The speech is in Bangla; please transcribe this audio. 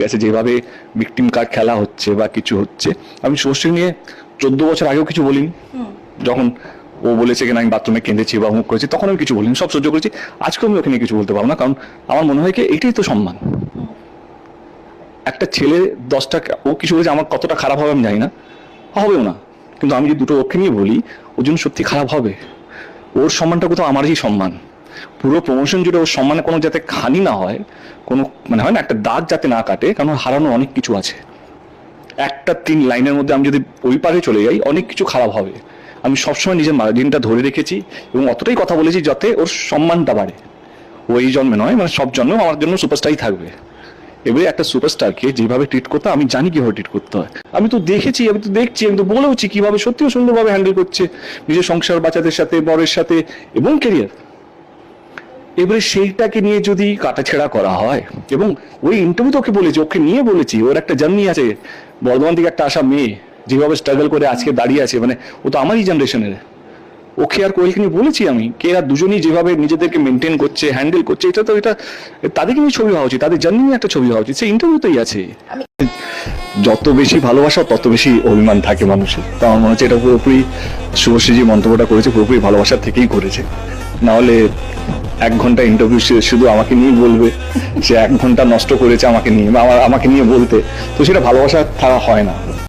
গেছে যেভাবে ভিকটিম কার্ড খেলা হচ্ছে বা কিছু হচ্ছে। আমি শুভশ্রী নিয়ে 14 বছর আগেও কিছু বলিনি, যখন ও বলেছে কিনা আমি বাথরুমে কেঁদেছি বা মুখ করেছি, তখন আমি কিছু বলিনি, সব সহ্য করেছি। আজকেও আমি ওকে নিয়ে কিছু বলতে পারবো না, কারণ আমার মনে হয় কি এটাই তো সম্মান। একটা ছেলে 10টা, ও কিছু বলেছে আমার কতটা খারাপ হবে আমি জানি না, হবেও না, কিন্তু আমি যদি দুটো ওকে নিয়ে বলি ওর জন্য সত্যি খারাপ হবে। ওর সম্মানটা তো আমারই সম্মান। পুরো প্রমোশন জুড়ে ওর সম্মানে কোনো যাতে হানি না হয়, কোনো মানে হয় না একটা দাগ যাতে না কাটে, কারণ হারানো অনেক কিছু আছে। একটা 3 লাইনের মধ্যে আমি যদি ওই পারে চলে যাই অনেক কিছু খারাপ হবে। আমি সবসময় নিজের মার্জিনটা ধরে রেখেছি এবং অতটাই কথা বলেছি যাতে ওর সম্মানটা বাড়ে। ও এই জন্মে নয়, মানে সব জন্মেও আমার জন্য সুপারস্টারই থাকবে। এবারে একটা সুপারস্টারকে যেভাবে ট্রিট করতে আমি জানি কিভাবে ট্রিট করতে হয়, আমি তো দেখেছি, আমি তো দেখছি, আমি তো বলেওছি কিভাবে সত্যিও সুন্দরভাবে হ্যান্ডেল করছে নিজের সংসার, বাচ্চাদের সাথে, বরের সাথে এবং ক্যারিয়ার। এবারে সেইটাকে নিয়ে যদি কাটাছেড়া করা হয়, এবং ওই ইন্টারভিউ ওকে বলেছি, ওকে নিয়ে বলেছি ওর একটা জার্নি আছে, বর্ধমান থেকে একটা আসা মেয়ে যেভাবে স্ট্রাগল করে আজকে দাঁড়িয়ে আছে, মানে ও তো আমারই জেনারেশনের। ওকে আর কোয়েলকে নিয়ে বলেছি আমি, কে আর দুজনেই যেভাবে নিজেদেরকে মেনটেন করছে, হ্যান্ডেল করছে, এটা তাদেরকে নিয়ে ছবি হওয়া উচিত, তাদের জার্নি নিয়ে একটা ছবি হওয়া উচিত, সেই ইন্টারভিউতেই আছে। যত বেশি ভালোবাসা তত বেশি অভিমান থাকে মানুষের। তো আমার মনে হচ্ছে এটা পুরোপুরি শুভশ্রী যে মন্তব্যটা করেছে পুরোপুরি ভালোবাসার থেকেই করেছে। না হলে 1 ঘন্টা ইন্টারভিউ শুধু আমাকে নিয়ে বলবে, সে 1 ঘন্টা নষ্ট করেছে আমাকে নিয়ে, আমাকে নিয়ে বলতে, তো সেটা ভালোবাসা থাকা হয় না।